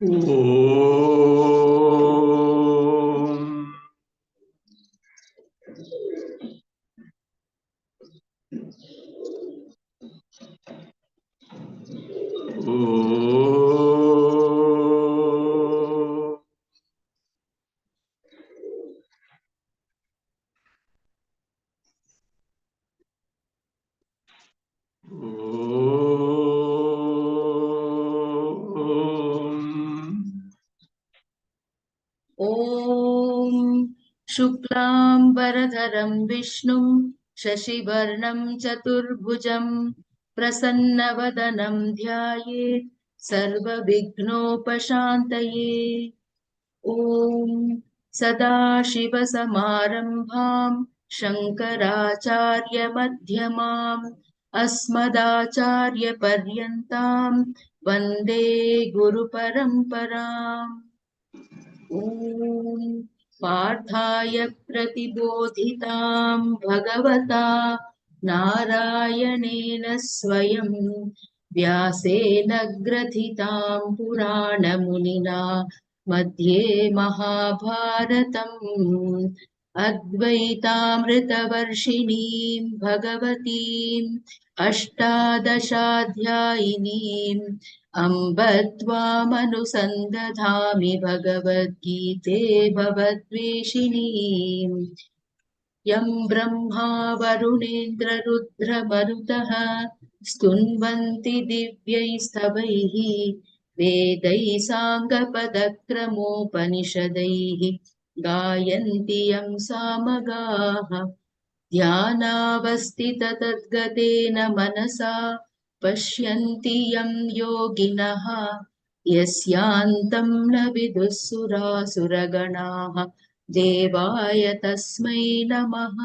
Om. Om. ॐ शुक्लाम्बरधरं विष्णुं शशिवर्णं चतुर्भुजं प्रसन्नवदनं ध्यायेत् सर्वविघ्नोपशान्तये। ॐ सदाशिवसमारम्भां शङ्कराचार्यमध्यमाम् अस्मदाचार्यपर्यन्तां वन्दे गुरुपरम्पराम्। ॐ पार्थाय प्रतिबोधितां भगवता नारायणेन स्वयं व्यासेन ग्रथितां पुराणमुनिना मध्ये महाभारतम् अद्वैतामृतवर्षिणीं भगवतीम् अष्टादशाध्यायिनीम् अम्ब त्वामनुसन्दधामि भगवद्गीते भवद्वेषिणीम् यं ब्रह्मा वरुणेन्द्ररुद्रमरुतः स्तुन्वन्ति दिव्यैस्तवैः वेदैः साङ्गपदक्रमोपनिषदैः गायन्ति यं सामगाः ध्यानावस्थिततद्गतेन मनसा पश्यन्ति यं योगिनः यस्यान्तं न विदुः सुरासुरगणाः देवाय तस्मै नमः।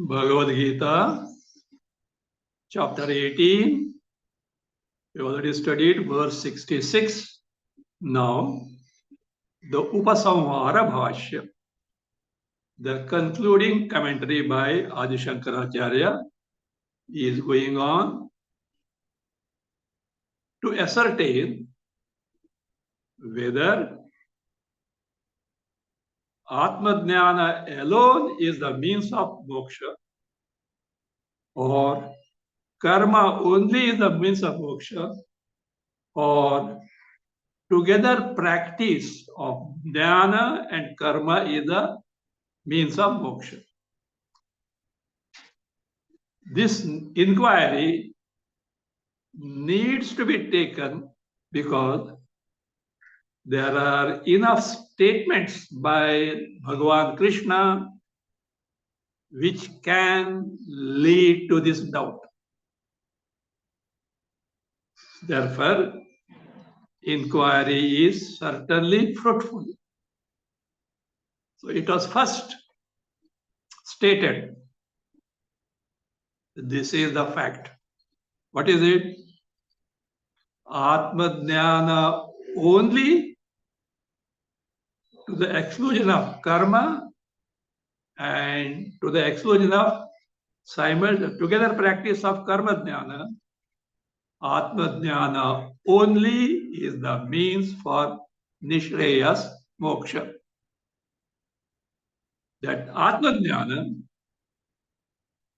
Bhagavad Gita, chapter 18. We already studied verse 66. Now, the Upasamhara Bhashya, the concluding commentary by Adi Shankaracharya, is going on to ascertain whether Atma-jnana alone is the means of moksha, or karma only is the means of moksha, or together practice of jnana and karma is the means of moksha. This inquiry needs to be taken because there are enough statements by Bhagavan Krishna which can lead to this doubt. Therefore, inquiry is certainly fruitful. So it was first stated. This is the fact. What is it? Atma-jnana only to the exclusion of karma and to the exclusion of together practice of karma-jnana. Atma-jnana only is the means for nishreyas moksha. That Atma-jnana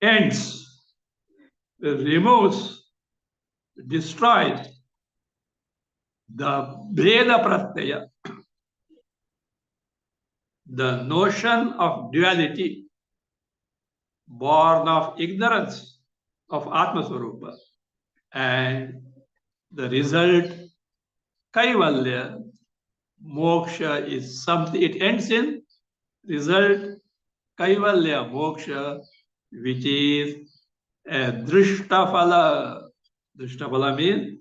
ends, removes, destroys the Bheda Pratyaya, the notion of duality born of ignorance of Atma Swarupa, and the result, Kaivalya, moksha is something, it ends in result, Kaivalya moksha, which is a Drishtaphala. Drishtaphala means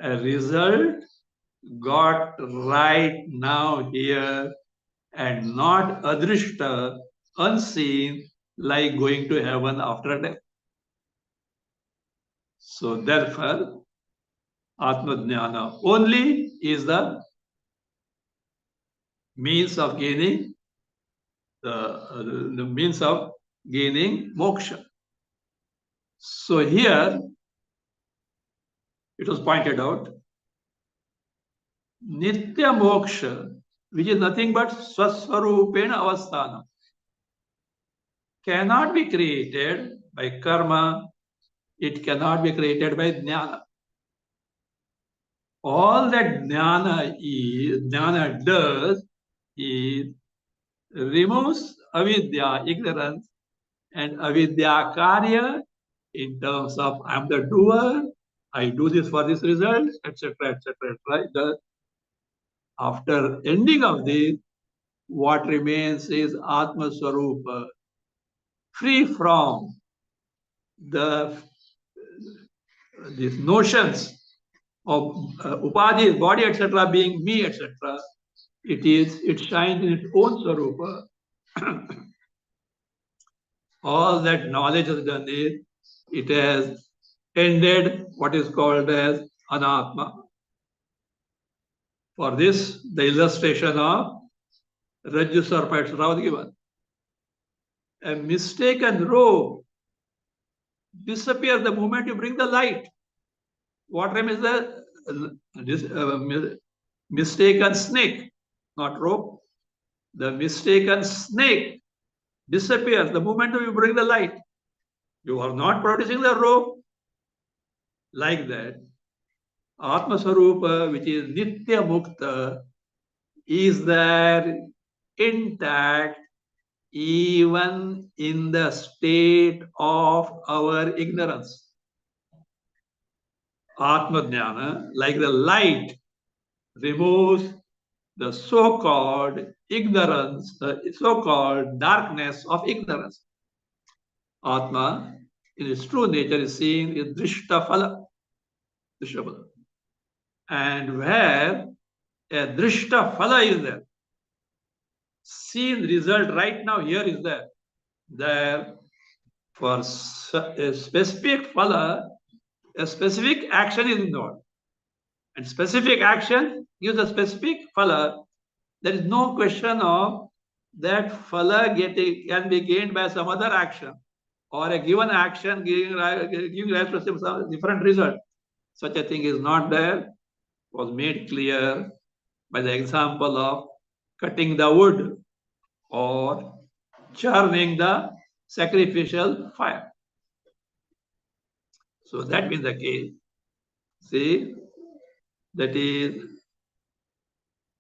a result got right now here and not adrishta, unseen, like going to heaven after death. So therefore, Atma-jnana only is the means of gaining the means of gaining moksha. So here it was pointed out, Nitya moksha, which is nothing but swaswarupena avasthana, cannot be created by karma, it cannot be created by jnana. All that jnana does is removes avidya, ignorance, and avidya karya in terms of I am the doer, I do this for this result, etc., etc., etc. After ending of this, what remains is Atma Swarupa, free from these notions of upadhi, body, etc., being me, etc. It shines in its own Swarupa. All that knowledge has done it has ended what is called as anatma. For this, the illustration of Rajju Sarpa was given. A mistaken robe disappears the moment you bring the light. What remains is the mistaken snake, not rope. The mistaken snake disappears the moment you bring the light. You are not producing the rope. Like that, Atma Swarupa, which is Nitya Mukta, is there intact even in the state of our ignorance. Atma Jnana, like the light, removes the so-called ignorance, the so-called darkness of ignorance. Atma, in its true nature, is seen in Drishta Phala. And where a Drishta Phala is there, seen result right now here is there. There, for a specific Phala, a specific action is involved. And specific action gives a specific Phala. There is no question of that Phala can be gained by some other action, or a given action giving rise to some different result. Such a thing is not there. Was made clear by the example of cutting the wood or churning the sacrificial fire. So that being the case, see, that is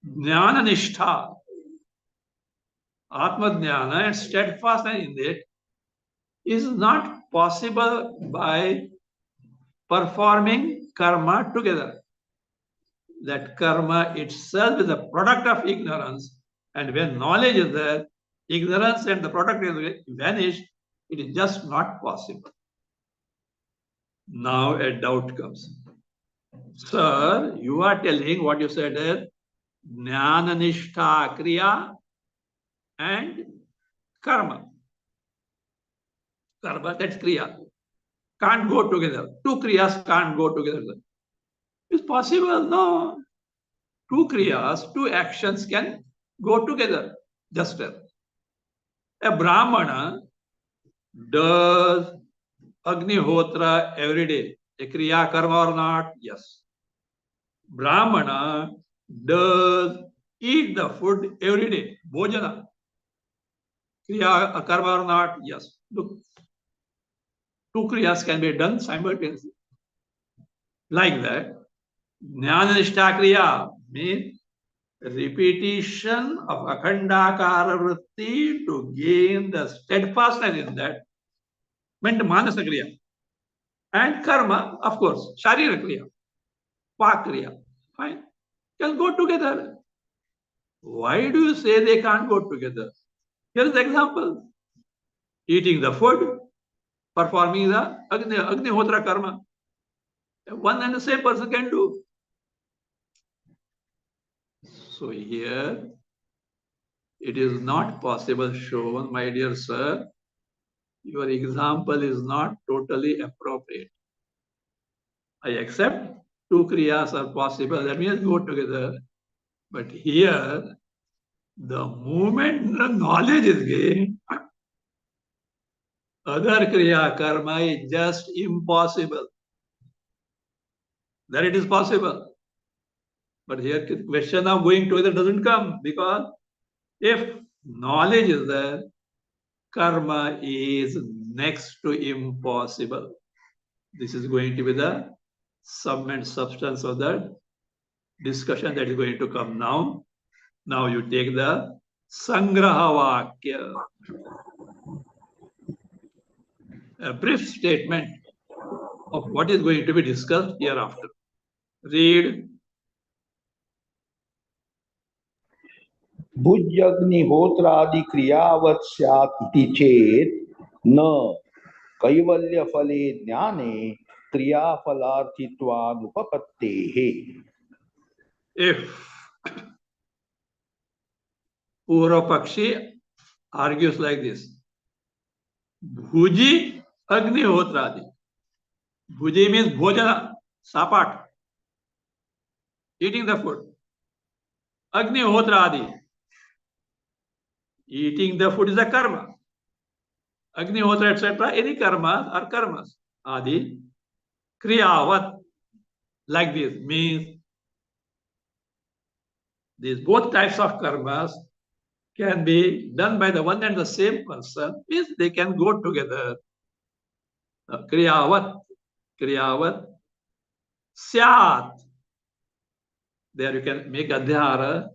jnana nishtha, atma jnana, and steadfastness in it is not possible by performing karma together. That karma itself is a product of ignorance, and when knowledge is there, ignorance and the product is vanished. It is just not possible. Now a doubt comes. Sir, you are telling what you said is jnana nishtha kriya and karma. Karma, that's kriya. Can't go together. Two kriyas can't go together. It's possible? No. Two kriyas, two actions can go together. Just as a Brahmana does Agnihotra every day. A kriya karma or not? Yes. Brahmana does eat the food every day. Bhojana. Kriya karma or not? Yes. Look, two kriyas can be done simultaneously. Like that, jnana nishtha kriya means repetition of akhandakara vritti to gain the steadfastness in that meant manasa kriya. And karma, of course, sharira kriya, pak kriya. Fine. Can go together. Why do you say they can't go together? Here is the example. Eating the food, performing the Agnihotra karma. One and the same person can do. So here, it is not possible shown, my dear sir. Your example is not totally appropriate. I accept two kriyas are possible. That means go together. But here, The moment the knowledge is gained, other kriya karma is just impossible. That it is possible. But here the question of going together doesn't come, because if knowledge is there, karma is next to impossible. This is going to be the sum and substance of that discussion that is going to come now. Now you take the Sangraha Vakya, a brief statement of what is going to be discussed hereafter. Read. भुज्यग्निहोत्रादि क्रियावत् स्यात् इति चेत् न कैवल्यफले ज्ञाने क्रियाफलार्थित्वानुपपत्तेः. If Purva Pakshi argues like this, Bhuji Agnihotradi. Bhuji means bhojana, sapat, eating the food. Agnihotradi, eating the food is a karma. Agnihotra, etc., any karmas are karmas. Adi, kriyavat, like this, means these both types of karmas can be done by the one and the same person, means they can go together. Kriyavat, kriyavat, syat. There you can make adhyara.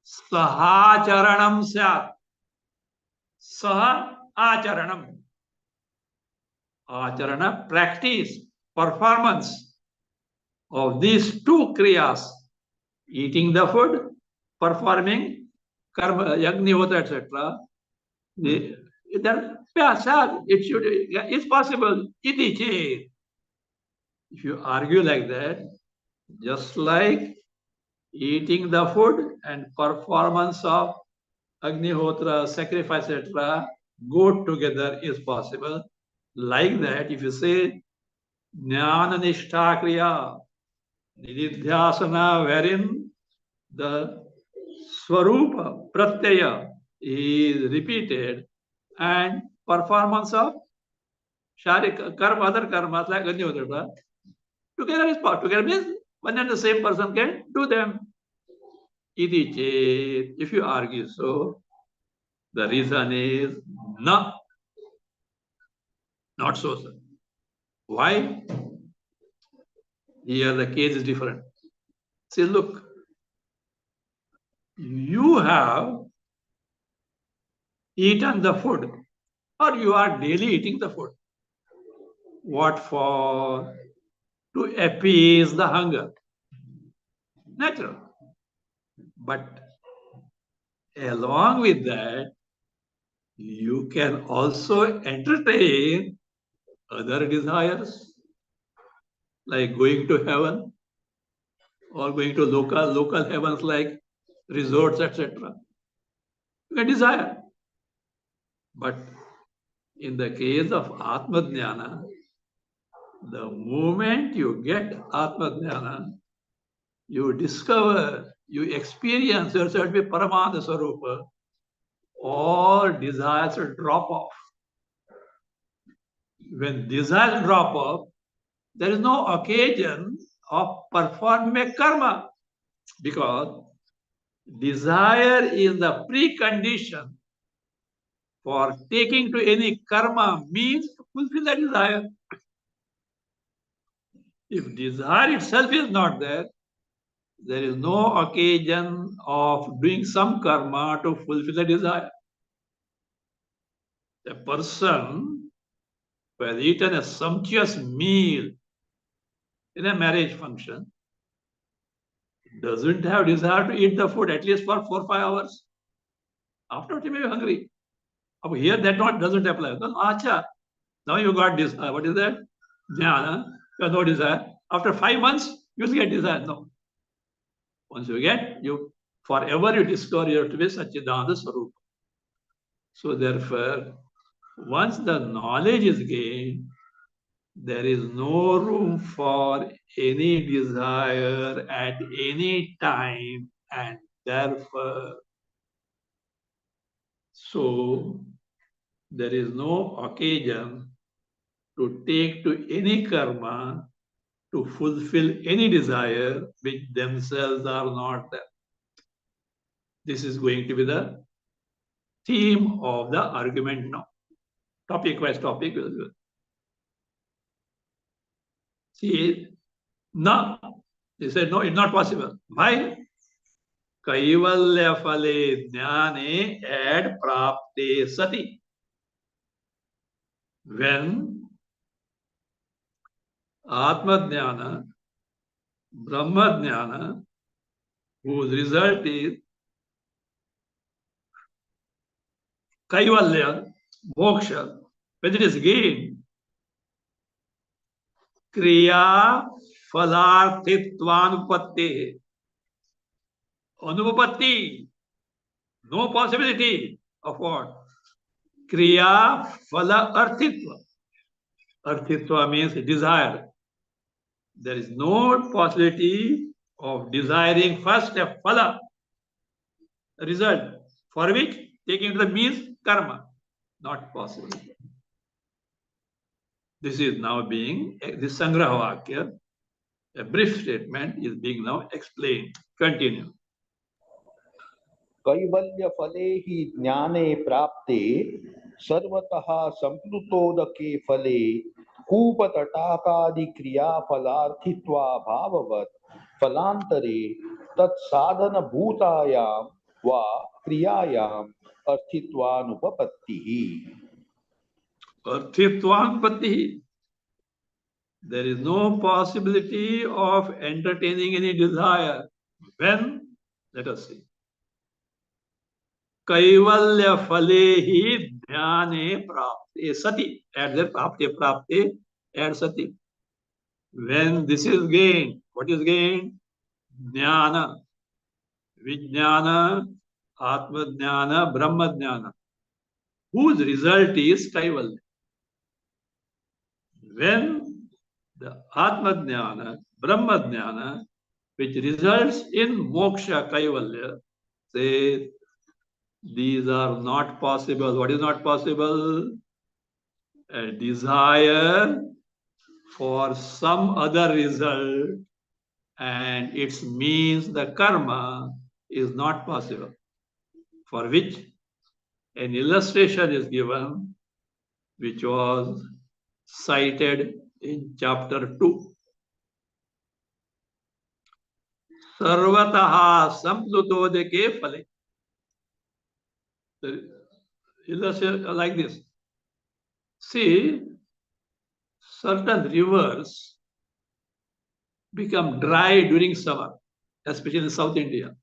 Sahacharanam syat. Saha acharanam. Acharana, practice, performance of these two kriyas, eating the food, performing karma, yagnihotra, etc. It should, it's possible. If you argue like that, just like eating the food and performance of Agnihotra, sacrifice, etc., go together is possible. Like that, if you say Jnana Nishtha Kriya, Nididhyasana, wherein the Swarupa, Pratyaya is repeated, and performance of Sharik karma, other karmas like Agnihotra, together is part. Together means one and the same person can do them. If you argue so, the reason is no, not so, sir. Why? Here the case is different. Say, look, you have eaten the food, or you are daily eating the food. What for? To appease the hunger. Natural. But along with that, you can also entertain other desires, like going to heaven or going to local heavens like resorts, etc. You can desire. But in the case of Atma Jnana, the moment you get Atma Jnana, you discover, you experience yourself to be Paramatma Swarupa, all desires will drop off. When desires drop off, there is no occasion of performing a karma, because desire is the precondition for taking to any karma, means to fulfill that desire. If desire itself is not there, there is no occasion of doing some karma to fulfill the desire. A person who has eaten a sumptuous meal in a marriage function doesn't have desire to eat the food at least for 4 or 5 hours. Afterwards, he may be hungry. Here, that doesn't apply. Acha, now you got desire. What is that? Jnana. You have no desire. After 5 months, you'll get desire. No. Once you get, you forever you discover you have to be Satchidananda Swarupa. So therefore, once the knowledge is gained, there is no room for any desire at any time, and therefore So there is no occasion to take to any karma to fulfill any desire which themselves are not there. This is going to be the theme of the argument now. Topic wise topic will be. See, no. He said, no, it's not possible. Why? Kaivalya phale jnane ad prapte sati. When Atma Jnana, Brahma Jnana, whose result is Kaivalya, moksha, when it is gained, Kriya phalarthitvanupatti. Anupatti, no possibility of what? Kriya phala arthitva. Arthitva means desire. There is no possibility of desiring first a phala, result, for which taking to the means karma. Not possible. This is now being, this Sangraha Vakya, a brief statement is being now explained. Continue. कैवल्य फले ही ज्ञाने प्राप्ते सर्वतः संप्लुतोदके फले कूपतटाकादि क्रिया फलार्थित्वा भाववत् फलांतरे तत्साधन भूतायां वा क्रियायाम अर्थित्वानुपपत्तिः. Arthitvanupatti. There is no possibility of entertaining any desire. When? Let us see. Kaivalya phalehi dhyane prapte sati. Add the prapte, add sati. When this is gained, what is gained? Jnana, Vijnana, Atma Jnana, Brahma Jnana, whose result is Kaivalya. When the Atma Jnana, Brahma Jnana, which results in moksha Kaivalya, says these are not possible. What is not possible? A desire for some other result and its means the karma is not possible, for which an illustration is given which was cited in chapter 2. Sarvataha samplutodeke phale. The illustration like this. See, certain rivers become dry during summer, especially in South India.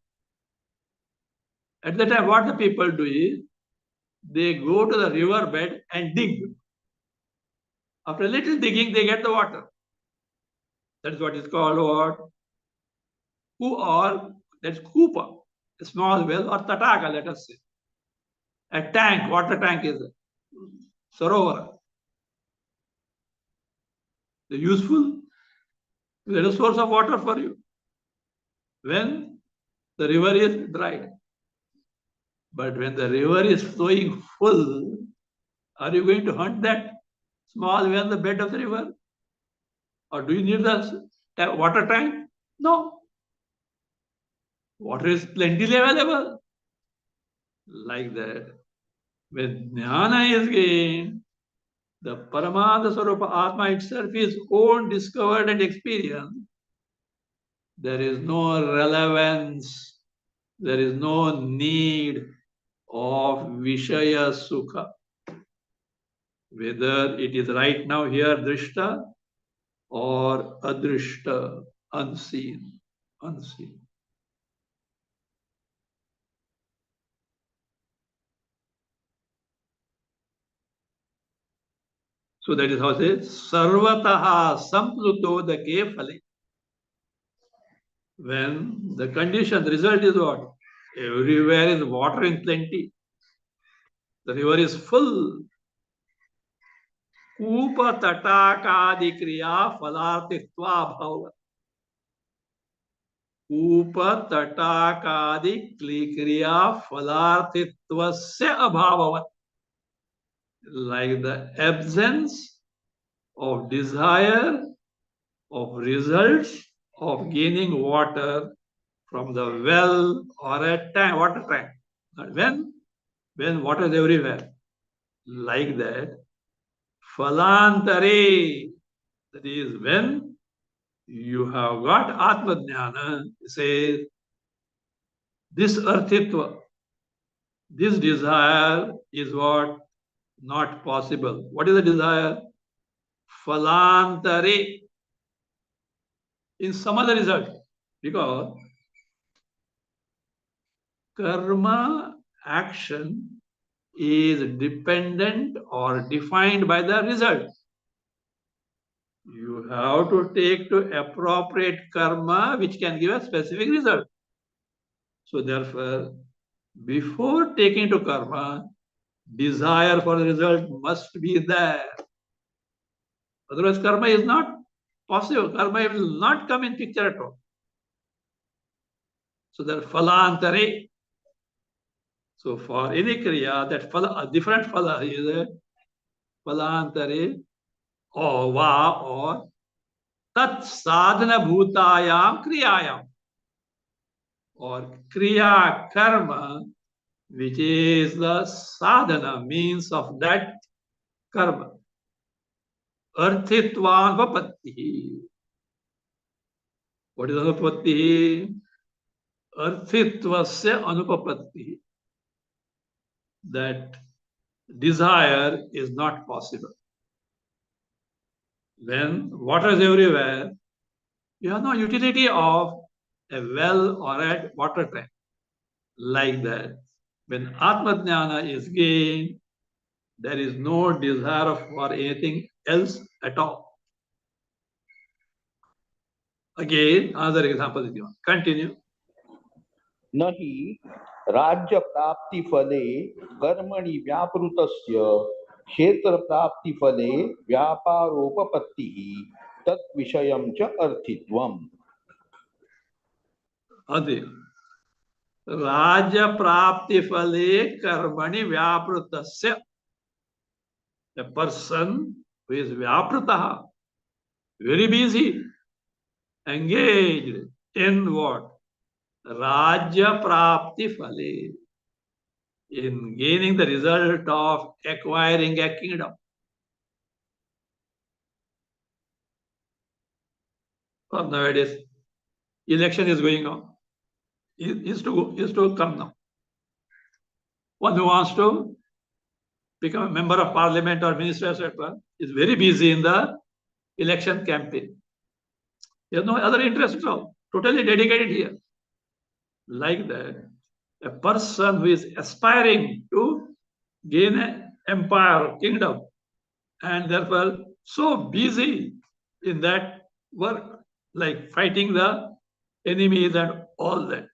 At that time, what the people do is, they go to the river bed and dig. After a little digging, they get the water. That is what is called what? Or that's kupa, a small well, or tataka, let us say. A tank, water tank is sarovar. They're useful. They're a source of water for you when the river is dry. But when the river is flowing full, are you going to hunt that small well, the bed of the river? Or do you need the water tank? No. Water is plentifully available. Like that. When jnana is gained, the Paramada Swarupa Atma itself is own, discovered and experienced. There is no relevance, there is no need of Vishaya Sukha. Whether it is right now here Drishta or Adrishta, unseen, unseen. So that is how it says, Sarvataha Samplutodake Phale. When the condition, the result is what? Everywhere is water in plenty. The river is full. Kupa Tatakadi Kriya Phalarthitva Bhava. Upa tatakadi kriya phalarthittvasya abhavavat. Like the absence of desire of results of gaining water from the well or a tank, water tank. When water is everywhere, like that, phalantare, that is when you have got Atma Jnana, says this arthitva, this desire is what not possible. What is the desire? Phalantare, in some other result. Because karma action is dependent or defined by the result. You have to take to appropriate karma which can give a specific result. So therefore, before taking to karma, desire for the result must be there. Otherwise, karma is not possible. Karma will not come in picture at all. So there phalantare. So for any kriya, that phala, a different phala is a phalantare or va or tat sadhana bhutayam kriyayam, or kriya karma, which is the sadhana, means of that karma. Arthitvan vapatti. What is anupatti? Arthitvasya anupapatti. That desire is not possible. When water is everywhere, you have no utility of a well or a water tank. Like that, when Atma Jnana is gained, there is no desire for anything else at all. Again, another example is given. Continue. नहि राज्य प्राप्ति फले कर्मणि व्यापृतस्य क्षेत्र प्राप्ति फले व्यापारोपपत्तिः तत् विषयं च अर्थित्वम्. Adi. Raja prapti phale karmani vyaprutasya. A person who is vyaprutaha, very busy, engaged in what? Rajya prapti phale, in gaining the result of acquiring a kingdom. Or nowadays, election is going on. Is to come now. One who wants to become a member of parliament or minister, etc., is very busy in the election campaign. He has no other interest at all. Totally dedicated here. Like that, a person who is aspiring to gain an empire, kingdom, and therefore so busy in that work, like fighting the enemies and all that.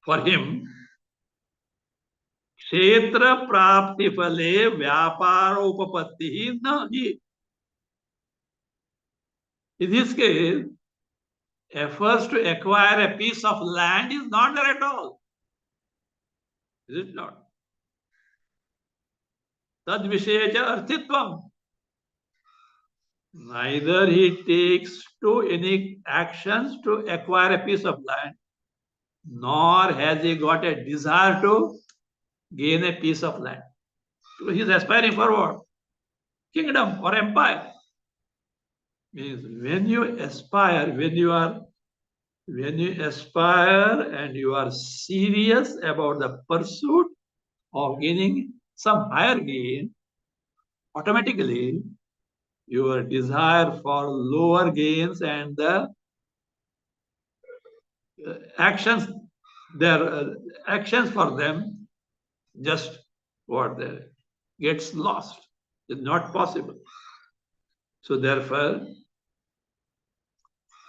For him, Kshetra prapti phale vyapara upapatti nahi. In this case, efforts to acquire a piece of land is not there at all. Is it not? Tad vishecha arthitvam. Neither he takes to any actions to acquire a piece of land, nor has he got a desire to gain a piece of land. So he is aspiring for what? Kingdom or empire. Means when you aspire, when you aspire and you are serious about the pursuit of gaining some higher gain, automatically your desire for lower gains and the actions, their actions for them, just what there gets lost. It's not possible. So therefore,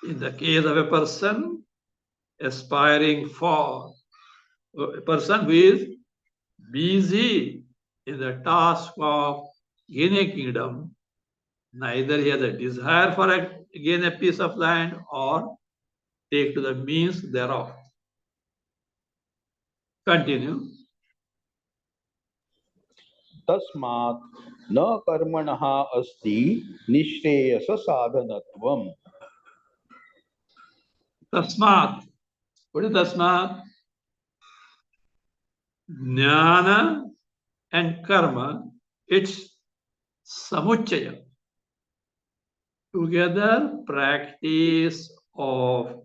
in the case of a person aspiring for, a person who is busy in the task of gaining a kingdom, neither he has a desire for gain a piece of land or take to the means thereof. Continue. तस्मात् न कर्मणः अस्ति निःश्रेयस साधनत्वम्. Tasmat. What is tasmat? Jnana and karma, it's samuchaya. Together, practice of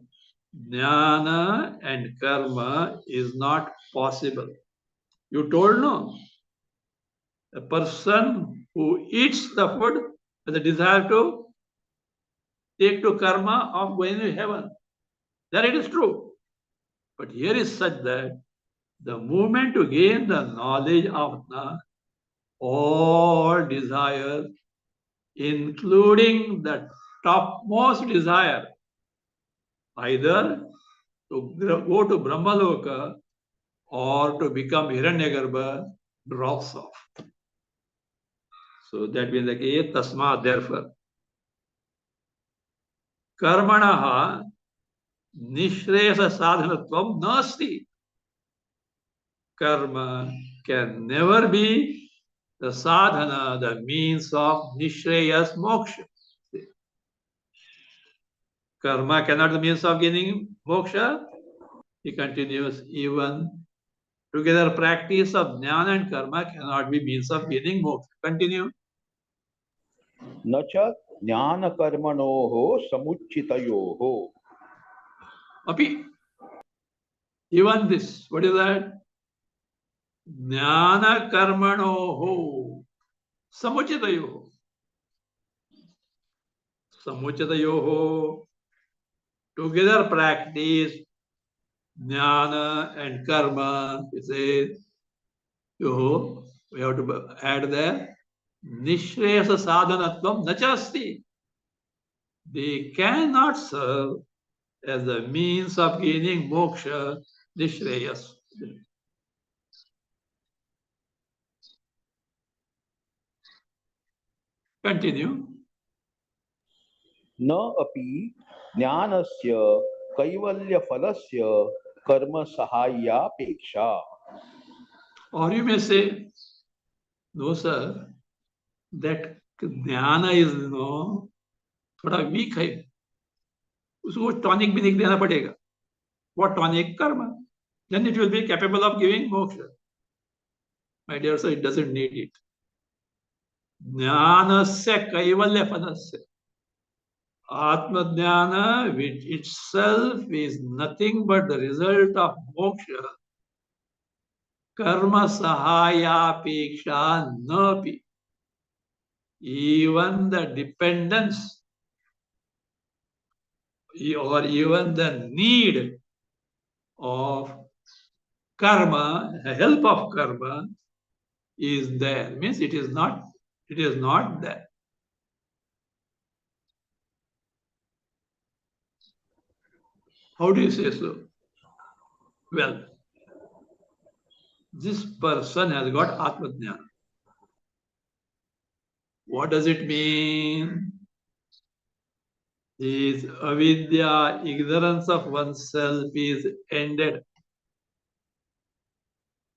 jnana and karma is not possible. You told no? A person who eats the food has a desire to take to karma of going to heaven. That it is true. But here is such that the movement to gain the knowledge of the all desires, including the topmost desire, either to go to Brahmaloka or to become Hiranyagarbha, drops off. So that means like tasma, therefore. Karmanaha nishreyasa sadhanatvam nasti. Karma can never be the sadhana, the means of nishreyas moksha. Karma cannot be the means of gaining moksha. He continues, even together practice of jnana and karma cannot be means of gaining moksha. Continue. न च ज्ञान कर्मणोः समुच्चितयोः. Api. Even this, what is that? Jnana karmanoho samuchitayoho. Samuchitayoho. Together practice jnana and karma. It says, yoho. We have to add there. Nishreyasa sadhanatvam nachasti. They cannot serve as a means of gaining moksha, nishreyas. Continue. न अपि ज्ञानस्य कैवल्यफलस्य कर्म सहायापेक्षा. Or you may say, no sir, that jnana is थोड़ा week है, उसको tonic भी नहीं देना पड़ेगा. What tonic? Karma. Then it will be capable of giving moksha. My dear sir, it doesn't need it. Jnanasya kaivalya padasya. Atma jnana, which itself is nothing but the result of moksha. Karma sahayapeksha napi. Even the dependence or even the need of karma, the help of karma is there. Means it is not there. How do you say so? Well, this person has got Atma Jnana. What does it mean? His avidya, ignorance of oneself, is ended.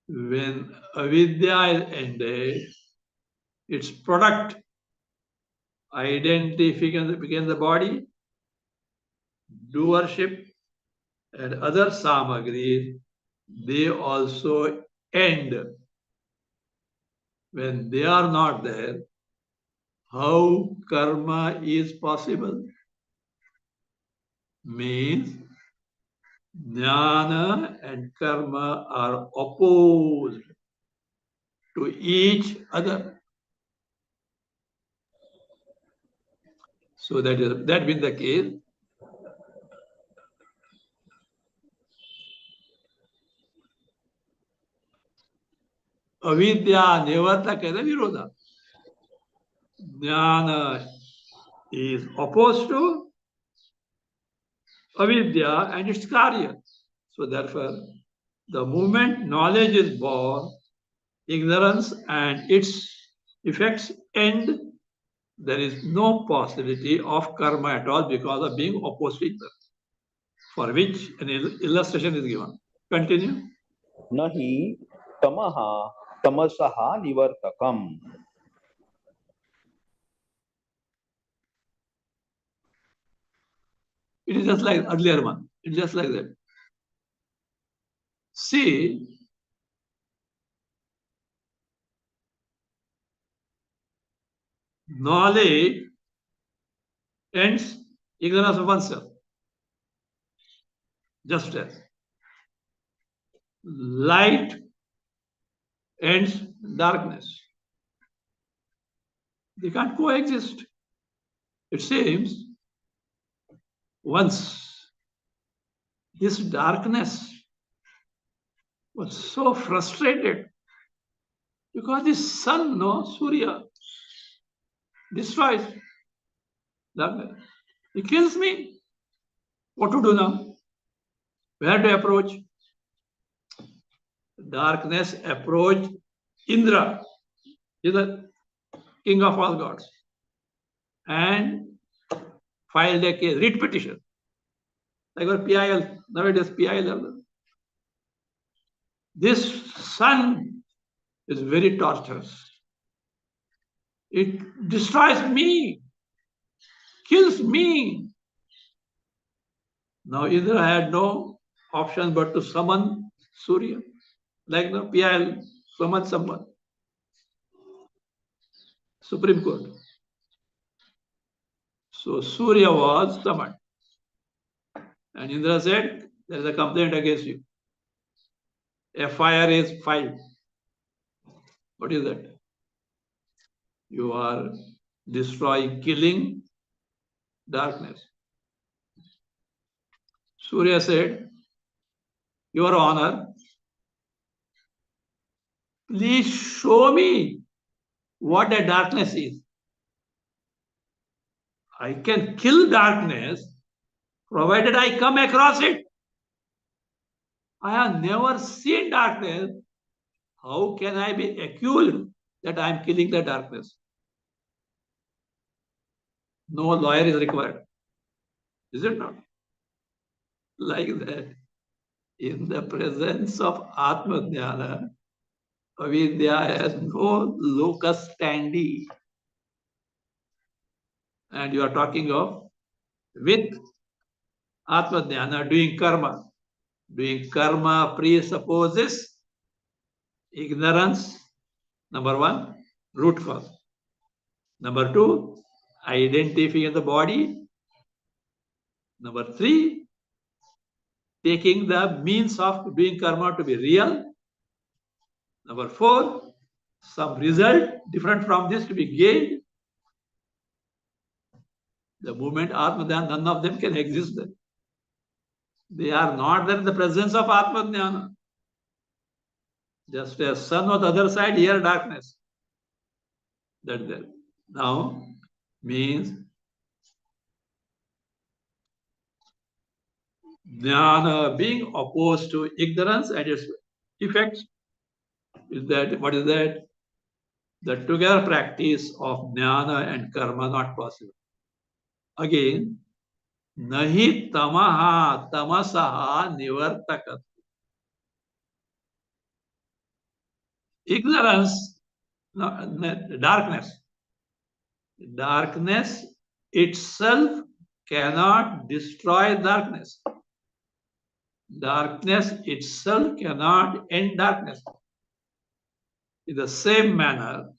When avidya is ended, its product, identification the body, doership, and other samagris, they also end. When they are not there, how karma is possible? Means jnana and karma are opposed to each other. So that being the case, avidya nivarta keda virodha. Jnana is opposed to avidya and its karya. So therefore, the moment knowledge is born, ignorance and its effects end. There is no possibility of karma at all because of being opposed to each other. for which an illustration is given. Continue. Nahi tamaha tamasaha nivartakam. It is just like earlier one. It's just like that. See, knowledge ends ignorance of oneself. Just as light ends darkness. They can't coexist. It seems once this darkness was so frustrated because the sun, no, Surya, destroys darkness. He kills me. What to do now? Where to approach? Darkness approached Indra, he is the king of all gods, and filed a case, writ petition. Like our PIL, nowadays PIL. This sun is very torturous. It destroys me, kills me. Now Indra had no option but to summon Surya, like the PIL, summon someone. Supreme Court. So Surya was summoned. And Indra said, there is a complaint against you. FIR is filed. What is that? You are destroying, killing darkness. Surya said, Your Honor, please show me what a darkness is. I can kill darkness provided I come across it. I have never seen darkness. How can I be accused that I am killing the darkness? No lawyer is required. Is it not? Like that. In the presence of Atma Jnana, avidya has no locus standi. And you are talking of with Atma Jnana doing karma. Doing karma presupposes ignorance, number one, root cause. Number two, identifying the body. Number three, taking the means of doing karma to be real. Number four, some result different from this to be gained. The moment Atma-Dhyana, none of them can exist there. They are not there in the presence of Atma-Dhyana. Just as sun on the other side, here darkness. That there. Now means Jnana being opposed to ignorance and its effects. Is that what is that? The together practice of Jnana and Karma not possible. Again, nahi tamaha tamasaha nivartakat. Ignorance, darkness. Darkness itself cannot destroy darkness. Darkness itself cannot end darkness. In the same manner,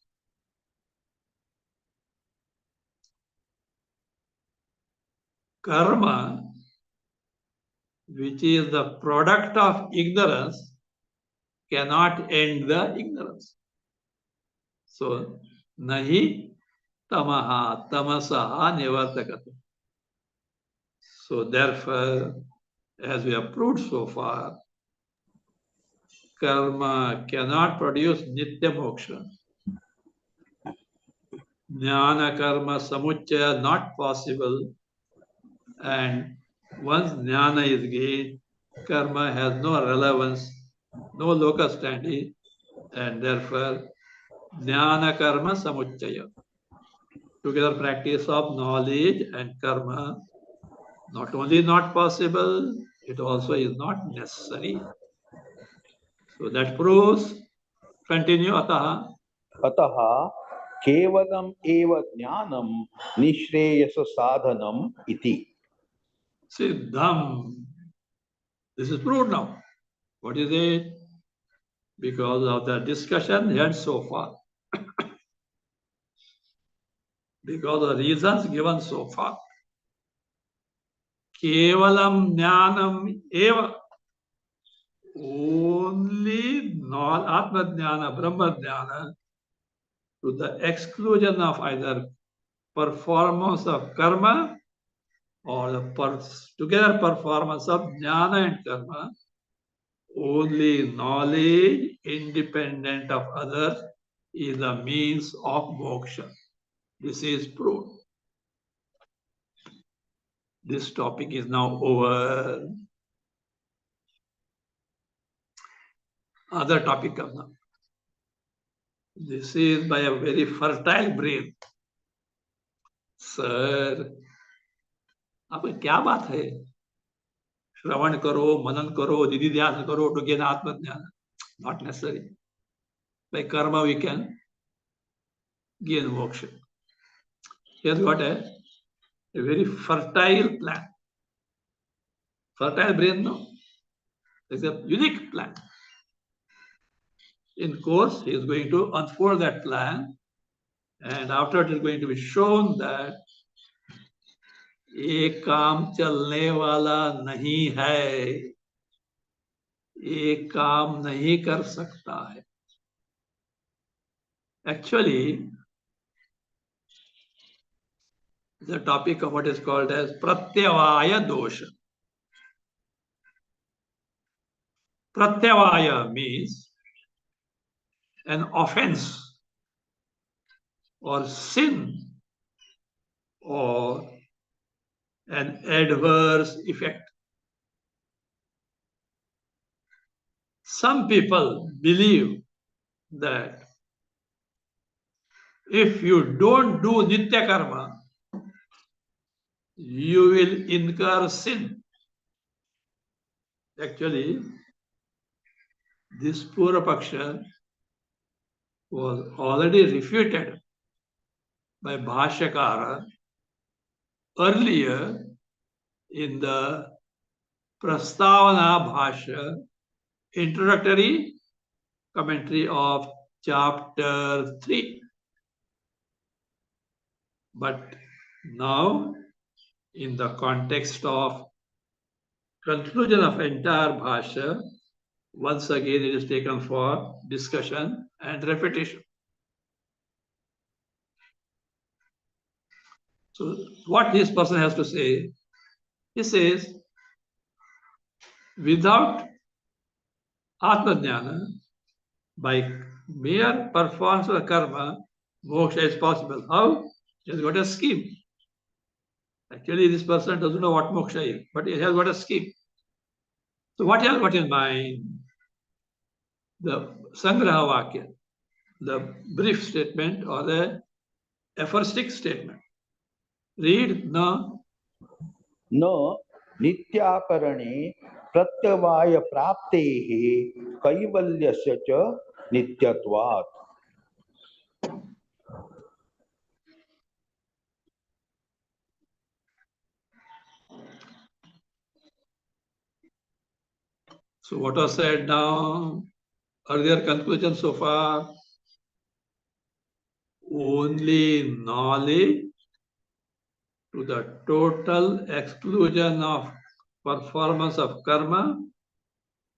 karma, which is the product of ignorance, cannot end the ignorance. So, nahi tamaha tamasaha nivartakata. So, therefore, as we have proved so far, karma cannot produce nitya moksha. Jnana karma samuchaya not possible. And once jnana is gained, karma has no relevance, no locus standi, and therefore jnana karma samuchaya. Together practice of knowledge and karma not only not possible, it also is not necessary. So that proves, continue, ataha. अतः केवलम एव ज्ञानम निश्रेयस साधनम इति. Siddham. This is proved now. What is it? Because of the discussion had so far. Because of the reasons given so far. Kevalam jnanam eva. Only non Atma Jnana, Brahma Jnana, to the exclusion of either performance of karma or the together performance of jnana and karma, only knowledge independent of others is the means of moksha. This is proved. This topic is now over. Other topic comes now. This is by a very fertile brain. Sir, आपको क्या बात है? श्रवण करो, मनन करो, निधि ध्यान करो to gain Atma Jnana. Not necessary. By karma we can gain moksha. He has got a very fertile plan. Fertile brain, no? It's a unique plan. In course, he is going to unfold that plan, and after it is going to be shown that ये काम चलने वाला नहीं है, ये काम नहीं कर सकता है. Actually, the topic of what is called as pratyavaya dosha. Pratyavaya means an offense or sin or an adverse effect. Some people believe that if you don't do nitya karma, you will incur sin. Actually, this Pura Paksha was already refuted by Bhashyakara earlier in the Prastavana Bhashya introductory commentary of chapter 3. But now, in the context of conclusion of entire Bhashya, once again it is taken for discussion and repetition. So what this person has to say, he says, without Atma Jnana, by mere performance of karma, moksha is possible. How? He has got a scheme. Actually, this person doesn't know what moksha is, but he has got a scheme. So what he has got in mind? The Sangraha Vakya, the brief statement or the aphoristic statement. Read now. न नित्याकरणे प्रत्यवाय प्राप्तेः कैवल्यस्य च नित्यत्वात्. So what was said now? Earlier conclusion so far. Only knowledge to the total exclusion of performance of karma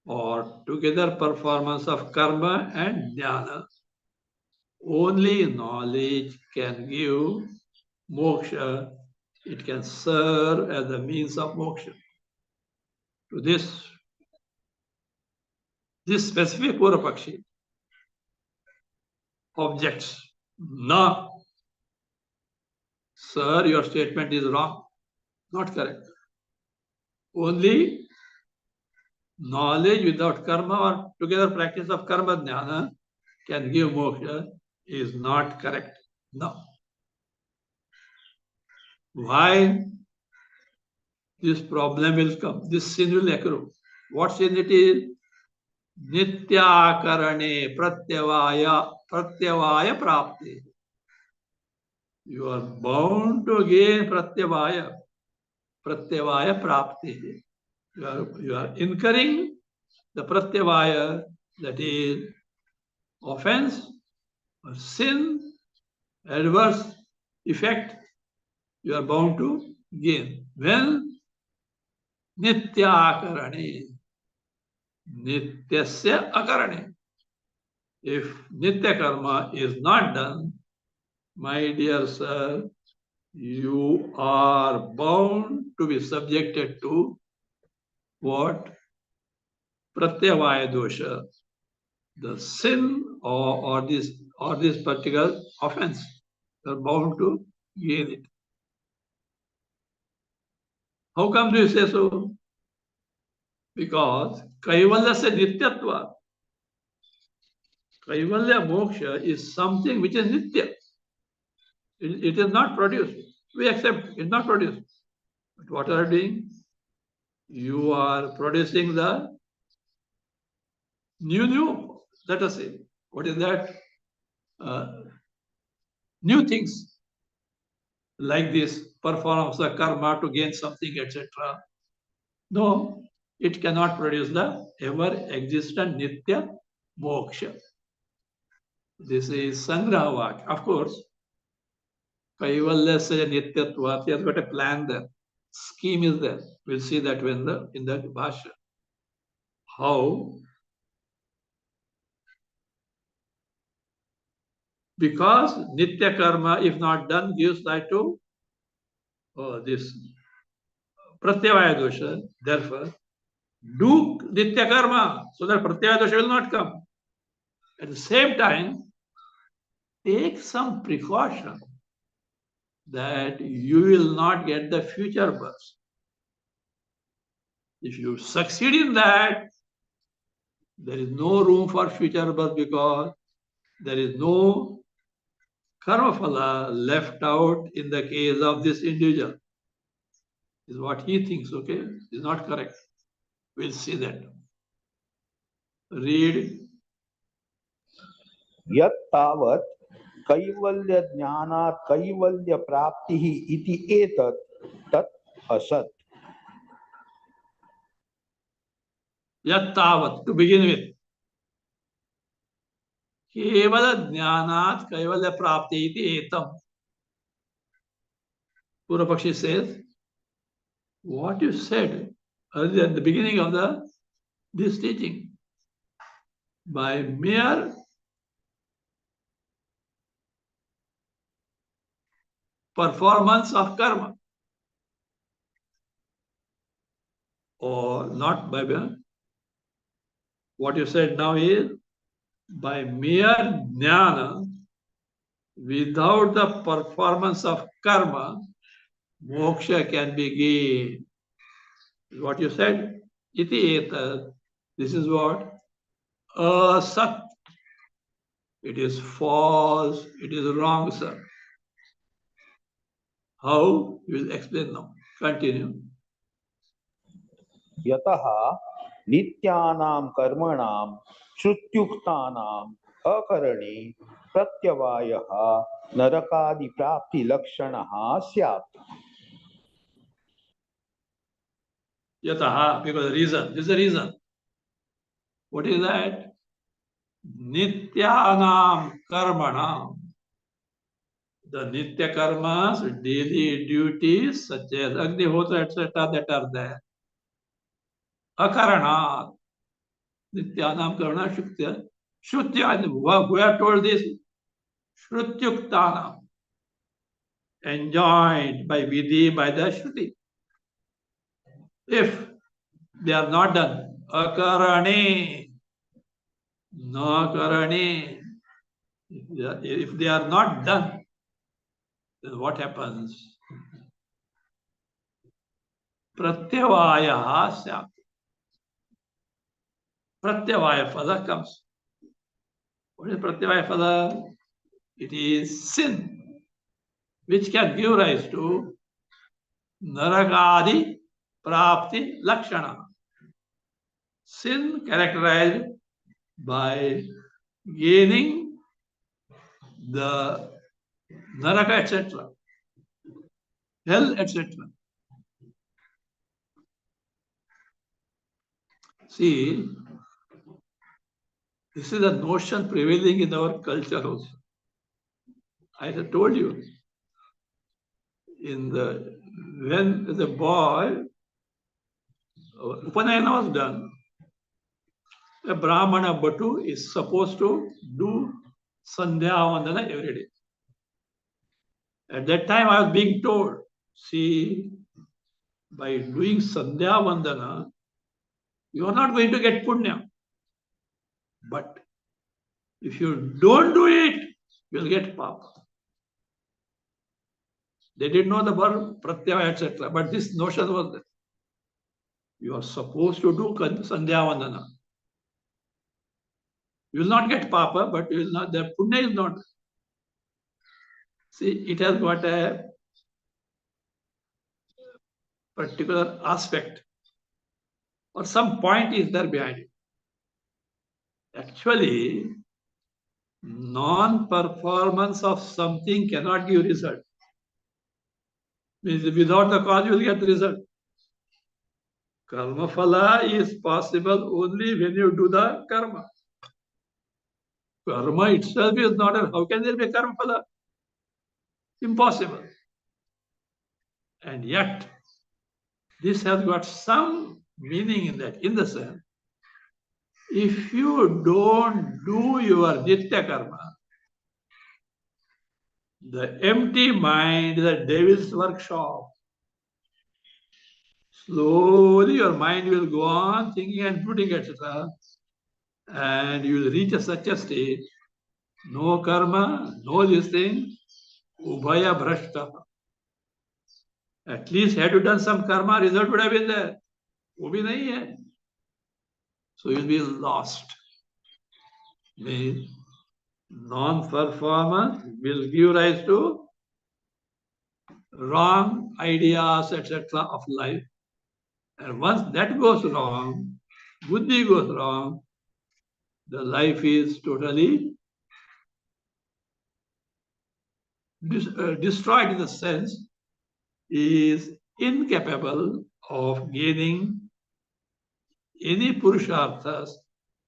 or together performance of karma and jnana. Only knowledge can give moksha. It can serve as a means of moksha. To this specific Purapakshi objects. No, sir, your statement is wrong, not correct. Only knowledge without karma or together practice of karma jnana can give moksha is not correct. No. Why? this problem will come, this sin will accrue. What sin it is? Nityakarane pratyavaya prapti. You are bound to gain pratyavaya prapti. You are incurring the pratyavaya, that is offense or sin, adverse effect, you are bound to gain. When nityakarane, nityasya akarane. If nitya karma is not done, my dear sir, you are bound to be subjected to what? Pratyavaya dosha, the sin or this particular offense. You are bound to gain it. How come do you say so? Because Kaivalya se nityatva. Kaivalya moksha is something which is nitya. It is not produced. We accept it is not produced. But what are you doing? You are producing the new, let us say. What is that? New things like this, performance of karma to gain something, etc. No, it cannot produce the ever-existent nitya moksha. This is Sangrahavak. Of course, Kaivalya se nityatvat, he has got a plan there. Scheme is there. We'll see that when in the Bhasya. How? Because nitya karma, if not done, gives rise to this pratyavaya dosha. Therefore, do nitya karma so that pratyavaya dosha will not come. At the same time, take some precaution that you will not get the future birth. If you succeed in that, there is no room for future birth because there is no karma phala left out in the case of this individual. Is what he thinks, okay? Is not correct. We'll see that. Read. यत् तावत् कैवल्य ज्ञानात् कैवल्य प्राप्तिः इति एतत् तत् असत्. Yat tavat, to begin with. Kevala jnanat kaivalya prapti iti etam. Purapakshi says, what you said earlier at the beginning of this teaching, by mere performance of karma, or not by what you said now is by mere jnana, without the performance of karma, moksha can be gained. What you said, iti etat, this is what? Asat. It is false, it is wrong, sir. How? You will explain now. Continue. यतः नित्यानां कर्मणां श्रुत्युक्तानाम् अकरणे प्रत्यवायः नरकादि प्राप्ति लक्षणः स्यात्. Yataha, because the reason. This is the reason. What is that? Nityanam karmanam. The nitya karmas, daily duties such as Agnihotra, etc., that are there. Akaranat. Nityanam karana shuktya. Shrutya, who have told this? Shrutyuktanam. Enjoined by Vidhi, by the Shruti. If they are not done, akarane, no karane. If they are not done, then what happens? Pratyavaya syat. Pratyavaya phala comes. What is Pratyavaya phala? It is sin, which can give rise to Narakadi prapti lakshana. Sin characterized by gaining the naraka, etc., hell, etc. See, this is a notion prevailing in our culture also. I have told you, when the boy, Upanayana was done, a Brahmana Batu is supposed to do Sandhya Vandana every day. At that time, I was being told, see, by doing Sandhya Vandana, you are not going to get Punya. But if you don't do it, you will get Papa. They didn't know the word Pratyaya, etc. But this notion was there. You are supposed to do Sandhya Vandana. You will not get Papa, but you will not, the Punya is not. See, it has got a particular aspect or some point is there behind it. Actually, non-performance of something cannot give result. Means without the cause, you will get the result. Karma phala is possible only when you do the karma. Karma itself is not a, how can there be karma phala? Impossible. And yet, this has got some meaning in that, in the sense, if you don't do your nitya karma, the empty mind is the devil's workshop. Slowly your mind will go on thinking and putting, etc. And you will reach such a state, no karma, no this thing, ubhaya bhrashta. At least had you done some karma, result would have been there. वो भी नहीं है. So you'll be lost. Means non-performance will give rise to wrong ideas, etc. of life. And once that goes wrong, buddhi goes wrong, the life is totally destroyed in the sense is incapable of gaining any purusharthas,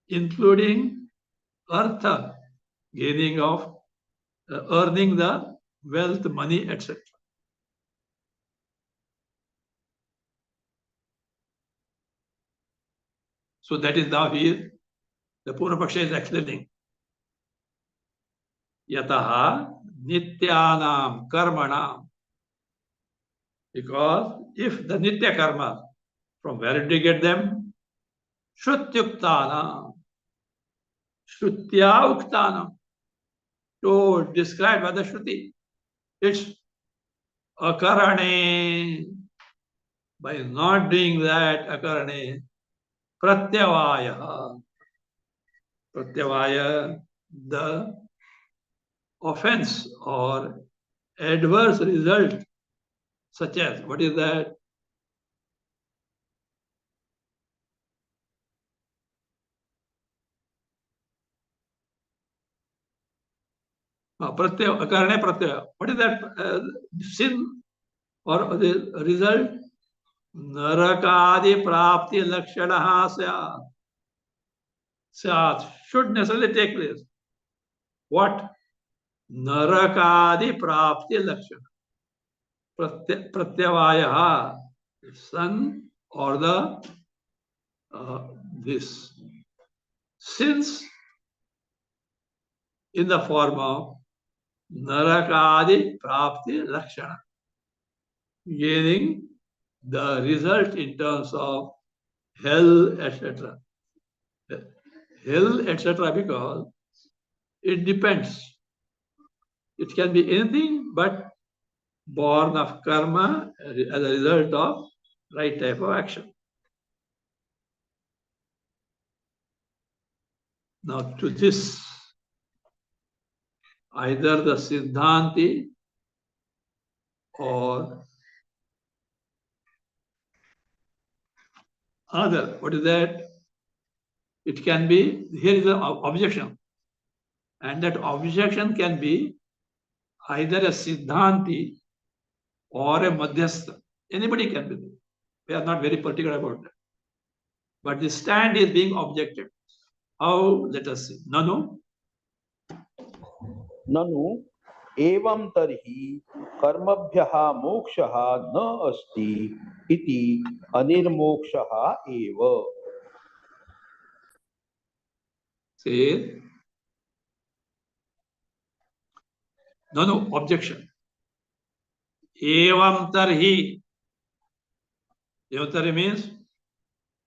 including artha, gaining of earning the wealth, money, etc. So that is now here, the Purvapaksha is explaining. Yataha nityanam karmanam. Because if the nitya karma, from where did you get them? Shrutyuktanam. Shrutya uktanam. Told, described by the Shruti. It's akarane. By not doing that, akarane, pratyavaya. Pratyavaya, the offense or adverse result, such as, what is that? Akarane pratyaya. What is that sin or the result? Narakadi prapti lakshanaha syat. Should necessarily take place. What? Narakadi prapti lakshana. Pratyavaya, the sun or the this sins in the form of narakadi prapti lakshana, gaining the result in terms of hell, etc. Hell, etc., because it depends. It can be anything but born of karma as a result of right type of action. Now, to this, either the Siddhanti or Other, what is that? It can be, here is an objection. And that objection can be either a Siddhanti or a Madhyastha. Anybody can be there. We are not very particular about that. But the stand is being objected. How? Let us see. Nanu. ननु एवं तर्हि कर्मभ्यः मोक्षः न अस्ति इति अनिर्मोक्षः एव. Say, no, objection. Evam tarhi. Evam tarhi means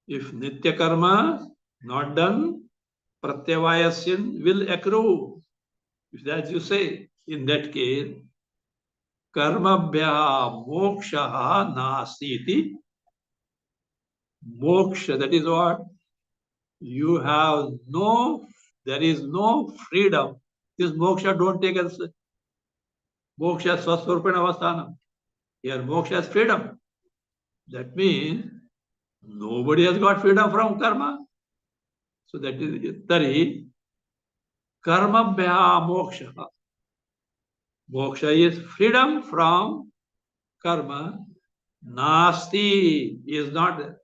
if nitya karma not done, pratyavaya sin will accrue. If that you say, in that case, karmabhya moksha nasti iti. Moksha, that is what? You have no, there is no freedom. This moksha don't take as moksha swaswarupana avasthanam. Here moksha is freedom. That means nobody has got freedom from karma. So that is tari karmabhya moksha. Moksha is freedom from karma. Nasti is not there.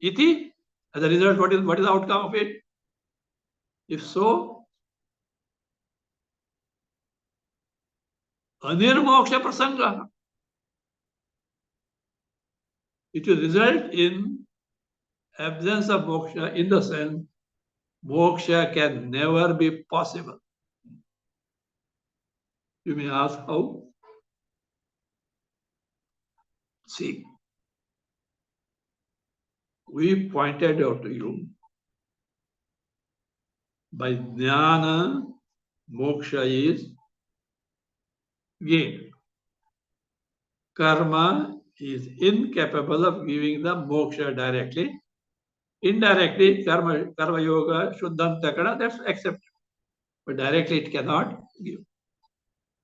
Iti, as a result, what is the outcome of it? If so, anirmoksha prasanga. It will result in absence of moksha, in the sense moksha can never be possible. You may ask how? See, we pointed out to you by jnana, moksha is gained. Karma is incapable of giving the moksha directly. Indirectly, karma yoga, shuddhantakana, that's accepted. But directly it cannot give.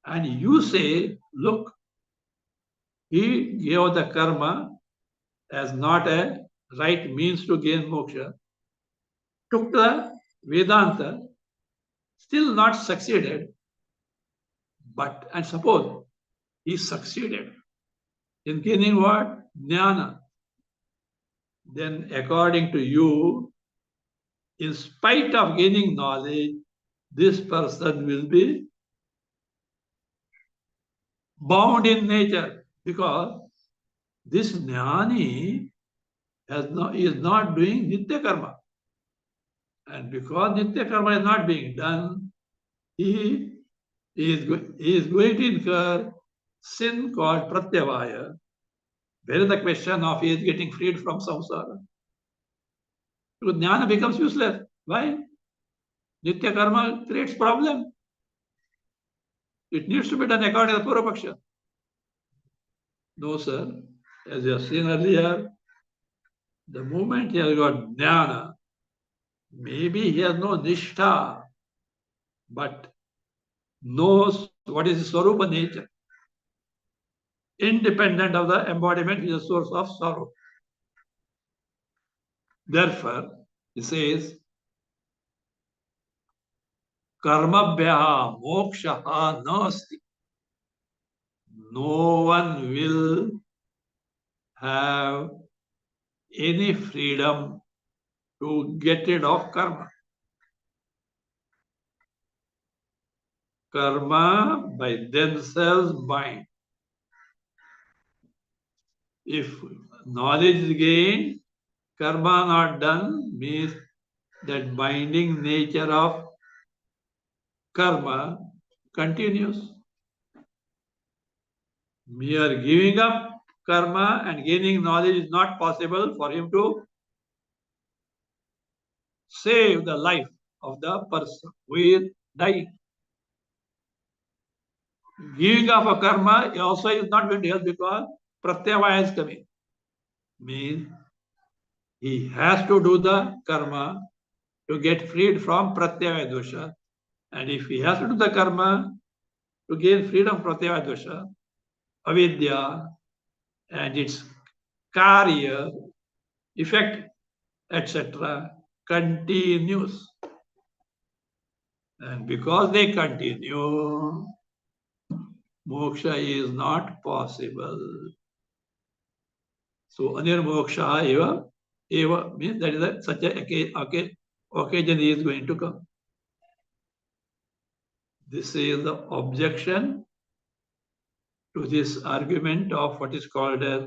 And you say, look, he gave the karma as not a right means to gain moksha, took the Vedanta, still not succeeded, but, and suppose he succeeded in gaining what? Jnana. Then according to you, in spite of gaining knowledge, this person will be bound in nature, because this jnani is not doing nitya karma. And because nitya karma is not being done, he is going to incur sin called pratyavaya. Where is the question of he is getting freed from samsara? Because jnana becomes useless. Why? Nitya karma creates problem. It needs to be done according to the Purva. No, sir. As you have seen earlier, the moment he has got jnana, maybe he has no nishtha, but knows what is his swarupa nature, independent of the embodiment, is a source of sorrow. Therefore, he says, karmabhyaha mokshaha nasti. No one will have any freedom to get rid of karma. Karma by themselves bind. If knowledge is gained, karma not done means that binding nature of karma continues. Mere giving up karma and gaining knowledge is not possible for him to save the life of the person who is dying. Giving up a karma also is not going to help, because pratyavaya is coming. Means he has to do the karma to get freed from pratyavaya dosha. And if he has to do the karma to gain freedom from pratyavaya dosha, avidya and its karya effect, etc., continues. And because they continue, moksha is not possible. So, anirmoksha eva means that is such a occasion is going to come. This is the objection to this argument of what is called as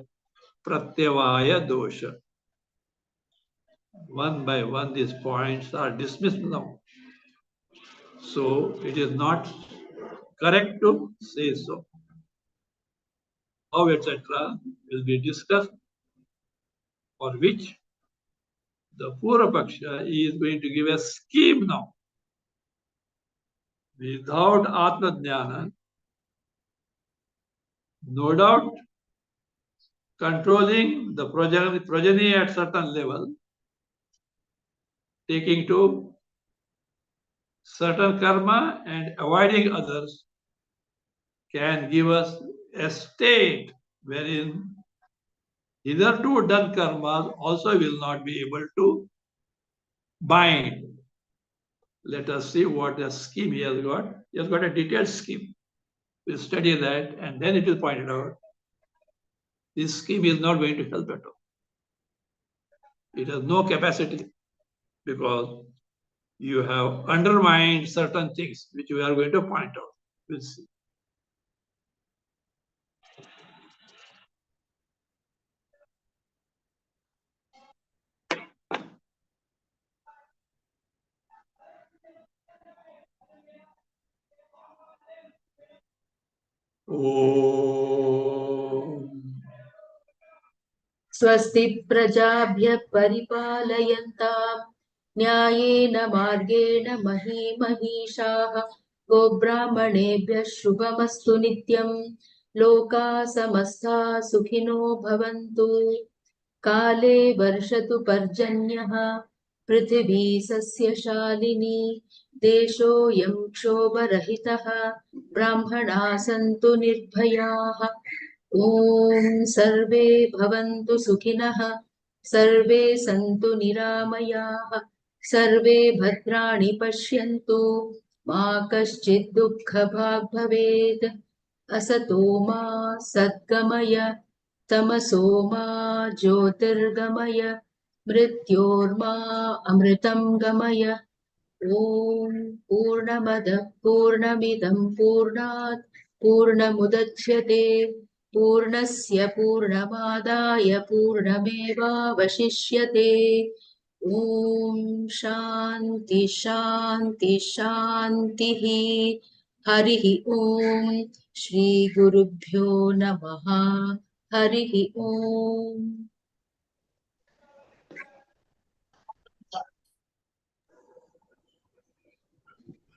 pratyavaya dosha. One by one, these points are dismissed now. So it is not correct to say so. How, etc., will be discussed, for which the Purva is going to give a scheme now. Without Atma Jnana, no doubt, controlling the progeny at certain level, taking to certain karma and avoiding others, can give us a state wherein hitherto done karmas also will not be able to bind. Let us see what a scheme he has got. He has got a detailed scheme. We'll study that and then it will point it out. This scheme is not going to help at all. It has no capacity because you have undermined certain things which we are going to point out. We'll see. Om. स्वस्ति प्रजाभ्यः परिपालयन्तां न्यायेन मार्गेण महीमहीषाः गोब्राह्मणेभ्यः शुभमस्तु नित्यं लोकाः समस्ताः सुखिनो भवन्तु काले वर्षतु पर्जन्यः पृथिवी सस्यशालिनी देशोऽयं क्षोभरहितः ब्राह्मणाः सन्तु निर्भयाः ॐ सर्वे भवन्तु सुखिनः सर्वे सन्तु निरामयाः सर्वे भद्राणि पश्यन्तु मा कश्चित् दुःखभाग् भवेत् असतो मा सद्गमय तमसो मा ज्योतिर्गमय मृत्योर्मा अमृतं गमय ॐ पूर्णमदः पूर्णमिदं पूर्णात् पूर्णमुदच्यते पूर्णस्य पूर्णमादाय पूर्णमेवावशिष्यते ॐ शान्ति शान्ति शान्तिः हरिः ॐ श्रीगुरुभ्यो नमः हरिः ॐ